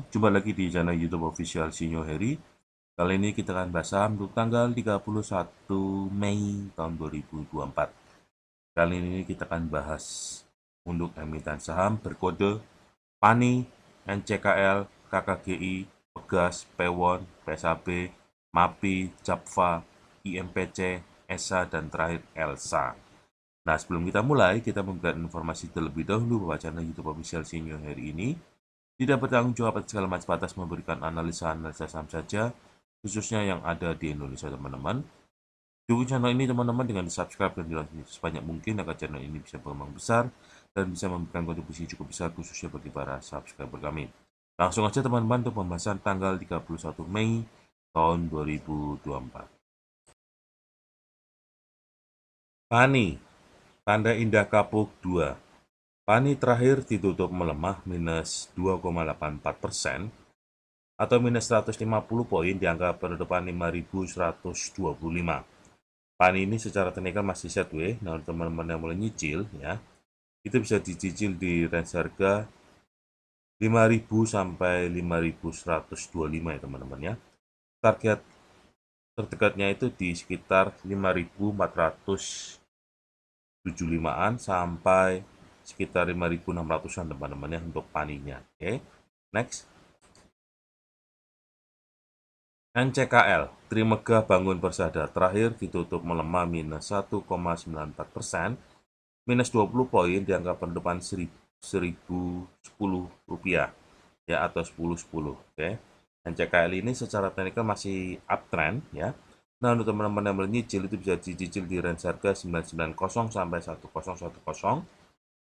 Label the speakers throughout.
Speaker 1: Jumpa lagi di channel YouTube Official Sinyo Heri. Kali ini kita akan bahas saham untuk tanggal 31 Mei tahun 2024. Kali ini kita akan bahas untuk emiten saham berkode PANI, NCKL, KKGI, Pegas, Pewon, PSAB, MAPI, JAPFA, IMPC, ESA, dan terakhir ELSA. Nah, sebelum kita mulai, kita memberikan informasi terlebih dahulu bahwa channel YouTube Official Sinyo Heri ini tidak bertanggung jawab atas segala macam batas memberikan analisa saham saja, khususnya yang ada di Indonesia, teman-teman. Dukung channel ini, teman-teman, dengan di-subscribe dan di-like sebanyak mungkin agar channel ini bisa berkembang besar dan bisa memberikan kontribusi cukup besar khususnya bagi para subscriber kami. Langsung aja, teman-teman, untuk pembahasan tanggal 31 Mei tahun 2024. PANI, tanda indah kapuk 2. PANI terakhir ditutup melemah minus 2,84%, atau minus 150 poin di angka penutupan 5.125. PANI ini secara teknikal masih sideways. Nah, teman-teman yang mulai nyicil ya, itu bisa dicicil di range harga 5.000 sampai 5.125 ya, teman-teman ya. Target terdekatnya itu di sekitar 5.475-an sampai sekitar 5.600-an, teman-teman ya, untuk PANI-nya. Oke, next. NCKL, Trimegah Bangun Persada, terakhir ditutup melemah minus 1,94%, minus 20 poin di angka penutupan 1.010 rupiah, ya, atau 10.10. Oke. NCKL ini secara teknikal masih uptrend, ya. Nah, untuk teman-teman yang menyicil itu bisa dicicil di range harga 990 sampai 1010.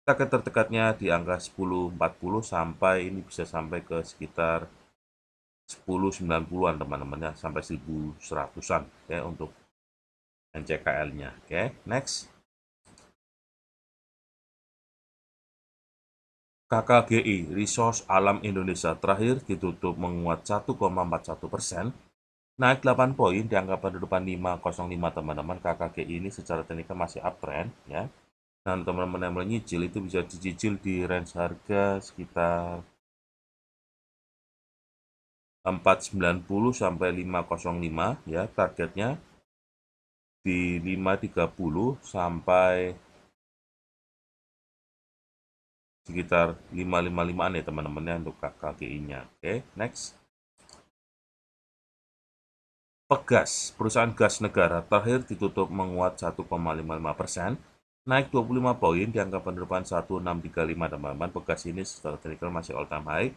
Speaker 1: Target terdekatnya di angka 10.40 sampai ini bisa sampai ke sekitar 10.90-an, teman-teman ya, sampai 1.100-an ya untuk NCKL-nya. Oke, next. KKGI, Resource Alam Indonesia, terakhir ditutup menguat 1,41%, naik 8 poin di angka penutupan 505, teman-teman. KKGI ini secara teknikal masih uptrend ya. Dan teman-teman yang menyicil itu bisa dicicil di range harga sekitar 490 sampai 505 ya, targetnya di 530 sampai sekitar 555-an ya, teman-teman ya, untuk KKGI-nya. Oke, next. Pegas, perusahaan gas negara, terakhir ditutup menguat 1,55%, naik 25 poin di angka penutupan 1635, teman-teman. Pegas ini secara teknikal masih all time high.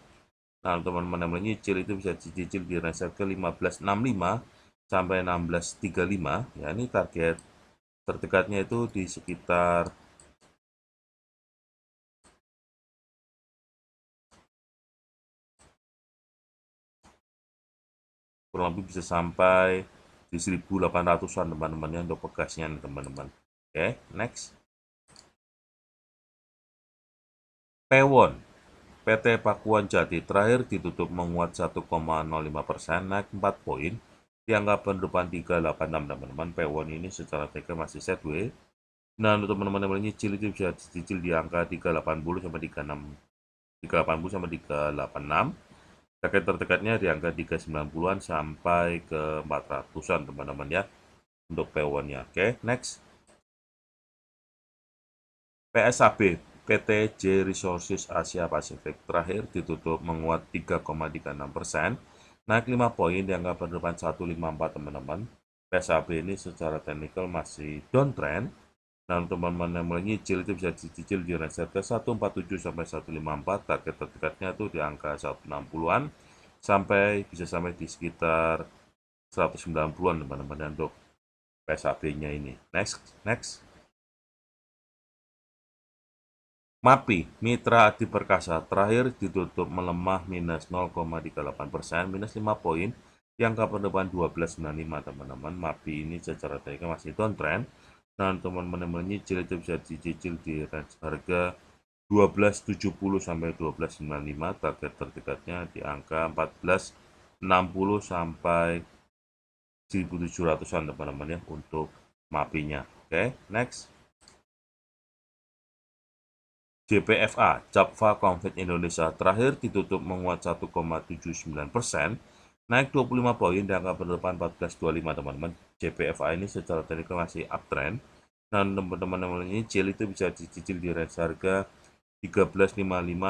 Speaker 1: Nah, teman-teman yang menyicil itu bisa dicicil di range ke 1565 sampai 1635 ya. Ini target terdekatnya itu di sekitar kurang lebih bisa sampai di 1.800-an, teman-teman ya, untuk pegasnya, teman-teman. Oke, next. Pewon, PT Pakuan Jati, terakhir ditutup menguat 1,05%, naik 4 poin di angka penutupan 386, teman-teman. Pewon ini secara teknikal masih sideways. Nah, untuk teman-teman yang menyicil itu bisa dicicil di angka 380 sampai 380 sampai 386. Target terdekatnya di angka 390-an sampai ke 400-an, teman-teman ya, untuk Pewon-nya. Oke, next. PSAB, PT J Resources Asia Pasifik, terakhir ditutup menguat 3,36%, naik 5 poin di angka penutupan 154, teman-teman. PSAB ini secara teknikal masih downtrend. Dan teman-teman yang mulai nyicil itu bisa dicicil di range harga 147 sampai 154, target terdekatnya itu di angka 160-an sampai bisa sampai di sekitar 190-an, teman-teman, untuk PSAB-nya ini. Next. MAPI, Mitra Adi Perkasa, terakhir ditutup melemah minus 0,38%, minus 5 poin di angka penutupan 1295, teman-teman. MAPI ini secara teknikal masih downtrend. Dan teman-teman yang menyicil itu bisa dicicil di range harga 1270 sampai 1295, target terdekatnya di angka 1460 sampai 1700-an, teman-teman ya, untuk MAPI-nya. Oke, next. JPFA, Java Confed Indonesia terakhir ditutup menguat 1,79%, naik 25 poin di angka penutupan 1425 teman-teman. JPFA ini secara teknikal masih uptrend. Nah, teman-teman nyicil itu bisa dicicil di range harga 13.55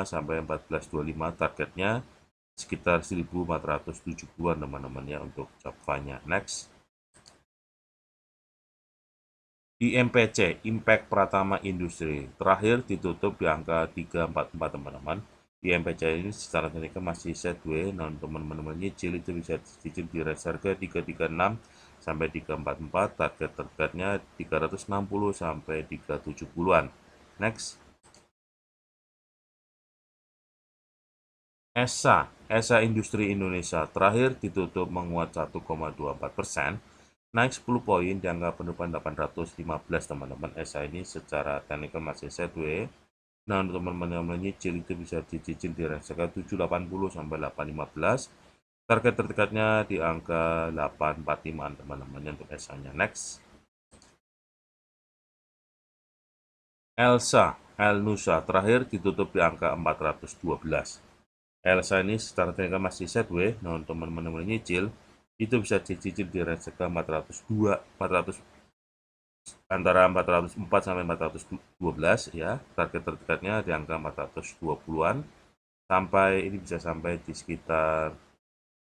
Speaker 1: sampai 14.25, targetnya sekitar 1.470-an teman-teman ya untuk Java-nya. Next. IMPC, Impact Pratama Industri, terakhir ditutup di angka 344 teman-teman. IMPC ini secara teknikal masih sideways, non teman-teman nyicil itu bisa dicicil di range harga 336 sampai 344, targetnya 360 sampai 370-an. Next. ESA Industri Indonesia terakhir ditutup menguat 1,24%, naik 10 poin di angka penutupan 815 teman-teman. ESA ini secara teknikal masih sideways. Nah, untuk teman-teman yang menyicil itu bisa dicicil di range 780 sampai 815. Target terdekatnya di angka 845 teman-teman untuk ESA-nya. Next. ELSA, Nusa terakhir ditutup di angka 412. ELSA ini secara teknikal masih sideways. Nah, untuk teman-teman nyicil itu bisa dicicil di range 402, antara 404 sampai 412 ya. Target terdekatnya di angka 420-an, sampai ini bisa sampai di sekitar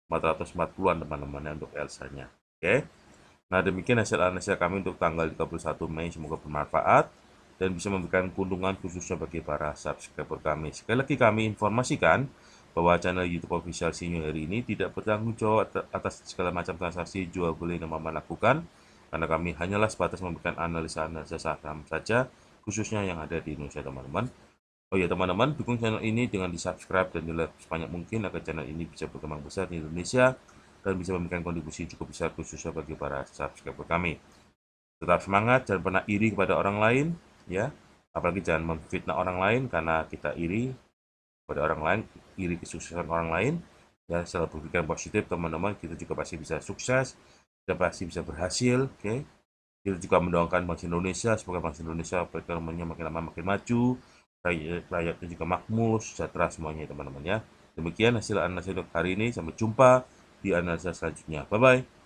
Speaker 1: 440-an teman-teman ya untuk ELSA-nya. Oke. Nah, demikian hasil analisa kami untuk tanggal 31 Mei, semoga bermanfaat dan bisa memberikan keuntungan khususnya bagi para subscriber kami. Sekali lagi kami informasikan bahwa channel YouTube Official Sinyo hari ini tidak bertanggung jawab atas segala macam transaksi jual beli yang Mama lakukan, karena kami hanyalah sebatas memberikan analisa-analisa saham saja, khususnya yang ada di Indonesia teman-teman. Oh ya teman-teman, dukung channel ini dengan di-subscribe dan di-like sebanyak mungkin agar channel ini bisa berkembang besar di Indonesia dan bisa memberikan kontribusi cukup besar khususnya bagi para subscriber kami. Tetap semangat, jangan pernah iri kepada orang lain, ya. Apalagi jangan memfitnah orang lain, karena kita iri pada orang lain, iri kesuksesan orang lain, ya selalu berpikir positif teman-teman, kita juga pasti bisa sukses, kita pasti bisa berhasil, oke. Kita juga mendoakan bangsa Indonesia, semoga bangsa Indonesia perekonomiannya makin lama makin maju, rakyatnya juga makmur, sejahtera semuanya teman-teman ya. Demikian hasil analisa untuk hari ini, sampai jumpa di analisa selanjutnya. Bye-bye.